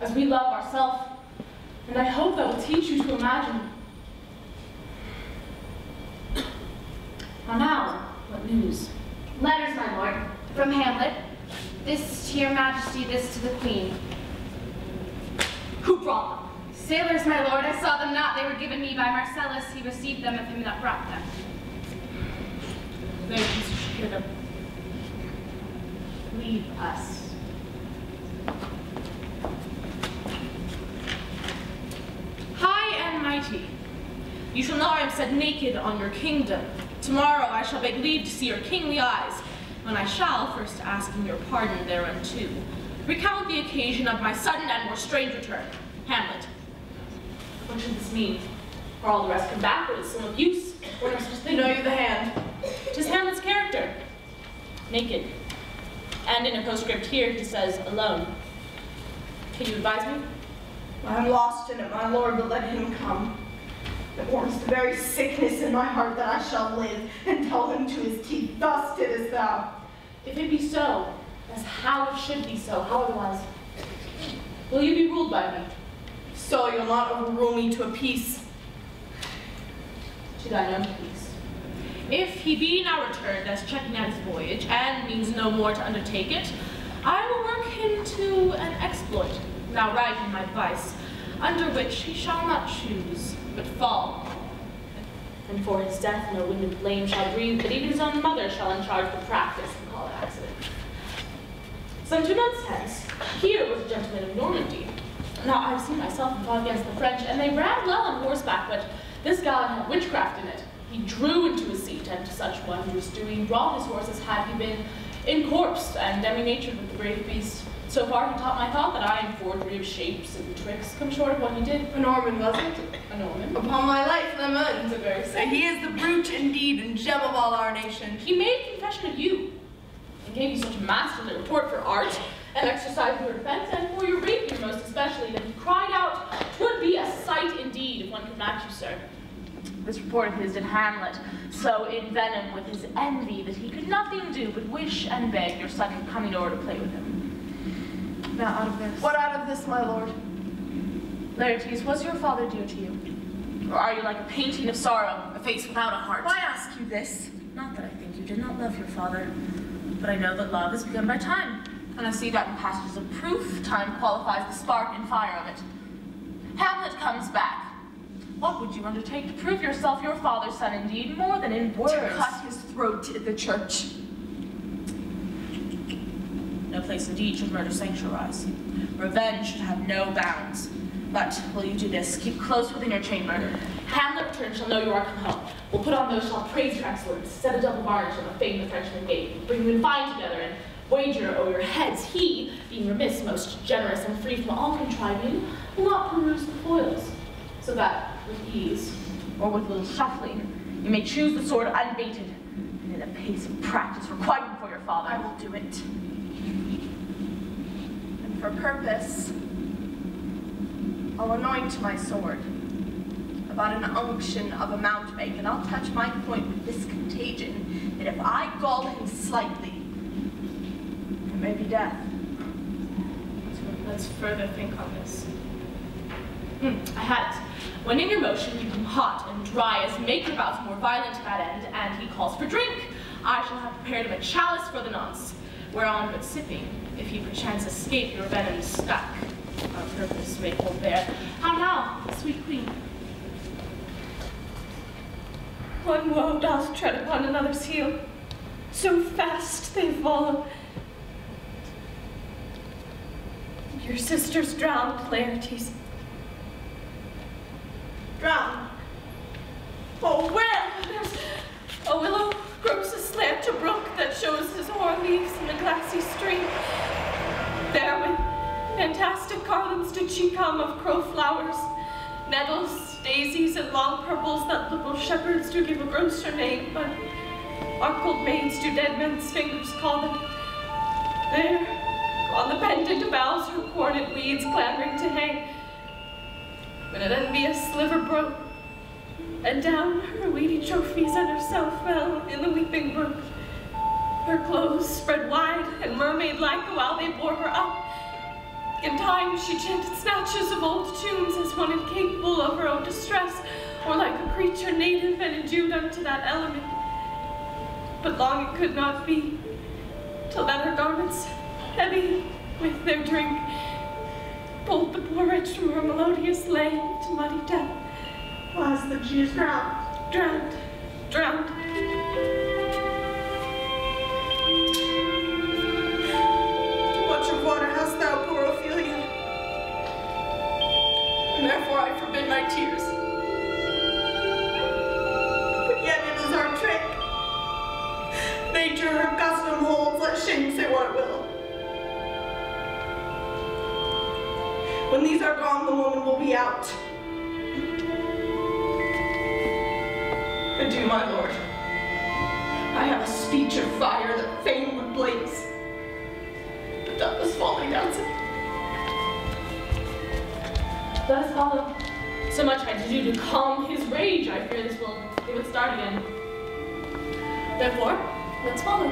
as we love ourselves, and I hope that will teach you to imagine. Now, what news? Letters, my lord, from Hamlet. This to your majesty, this to the queen. Who brought them? Sailors, my lord, I saw them not. They were given me by Marcellus. He received them of him that brought them. They should hear them. Leave us. High and mighty, you shall know I am set naked on your kingdom. Tomorrow I shall beg leave to see your kingly eyes, when I shall, first asking your pardon thereunto, recount the occasion of my sudden and more strange return. Hamlet, what should this mean? Are all the rest come back, or is some of use? Or am I supposed to know you the hand? 'Tis Hamlet's character, naked. And in a postscript here he says, alone. Can you advise me? I am lost in it, my lord, but let him come. It warms the very sickness in my heart that I shall live, and tell him to his teeth, thus didst thou. If it be so, as how it should be so, how otherwise? Will you be ruled by me? So you'll not overrule me to a peace. To thine own peace. If he be now returned as checking out his voyage, and means no more to undertake it, I will work him to an exploit, now right in my advice, under which he shall not choose, but fall. And for his death no wind of blame shall breathe, but even his own mother shall uncharge the practice and call it accident. Some 2 months hence, here was a gentleman of Normandy. Now I've seen myself and fought against the French, and they ran well on horseback, but this gallant had witchcraft in it. He drew into his seat, and to such wondrous doing brought his horse as had he been incorpsed and demi-natured with the brave beast. So far he taught my thought that I in forgery of shapes and tricks come short of what he did. A Norman, wasn't it? A Norman? Upon my life, Lemon. The very same. He is the brute indeed, and gem of all our nation. He made confession of you, and gave you such a masterly report for art, and exercise your defense, and for your rapier most especially, that he cried out, "'Twould be a sight indeed if one could match you, sir." This report of his did Hamlet so envenom with his envy that he could nothing do but wish and beg your sudden coming over to play with him. Now out of this. What out of this, my lord? Laertes, was your father dear to you? Or are you like a painting of sorrow, a face without a heart? Why ask you this? Not that I think you did not love your father, but I know that love is begun by time. And I see that in passages of proof, time qualifies the spark and fire of it. Hamlet comes back. What would you undertake to prove yourself your father's son indeed, more than in words? To cut his throat at the church. No place indeed should murder sanctuarize. Revenge should have no bounds. But will you do this? Keep close within your chamber. Hamlet returned shall know you are come home. We'll put on those shall praise your excellence, set a double varnish on the fame the Frenchman gave, bring them in fine together, and wager o'er your heads he, being remiss, most generous, and free from all contriving, will not peruse the foils, so that, with ease, or with little shuffling, you may choose the sword unbaited, and in a pace of practice required for your father. I will do it. And for purpose, I'll anoint my sword about an unction of a mountebank, and I'll touch my point with this contagion, that if I gall him slightly, it may be death. So let's further think on this. I had it. When in your motion you become hot and dry as make your bouts more violent to that end, and he calls for drink, I shall have prepared him a chalice for the nonce, whereon but sipping, if he perchance escape your venom stuck, our purpose may hold there. How now, sweet queen? One woe doth tread upon another's heel, so fast they follow. Your sister's drowned, Laertes. Drowned. Oh, where? There's a willow grows aslant a brook that shows his hoar leaves in the glassy stream. There with fantastic garlands did she come of crow flowers, nettles, daisies, and long purples that liberal shepherds do give a grosser name, but arcled maids do dead men's fingers call them. There, on the pendant boughs her cornet weeds clambering to hang, when an envious sliver broke, and down her weedy trophies and herself fell in the weeping brook. Her clothes spread wide and mermaid-like while they bore her up. In time, she chanted snatches of old tunes as one incapable of her own distress, or like a creature native and endued unto that element. But long it could not be, till that her garments, heavy with their drink, pulled the poor wretch from her melodious lay to muddy death. Last that she is drowned. Drowned. Much of water hast thou, poor Ophelia, and therefore I forbid my tears. But yet it is our trick. Nature her custom holds, let shame say what it will. When these are gone, the woman will be out. Adieu, my lord. I have a speech of fire that fain would blaze. But that was falling down. Let us follow. So much I do to calm his rage. I fear this will start again. Therefore, let's follow.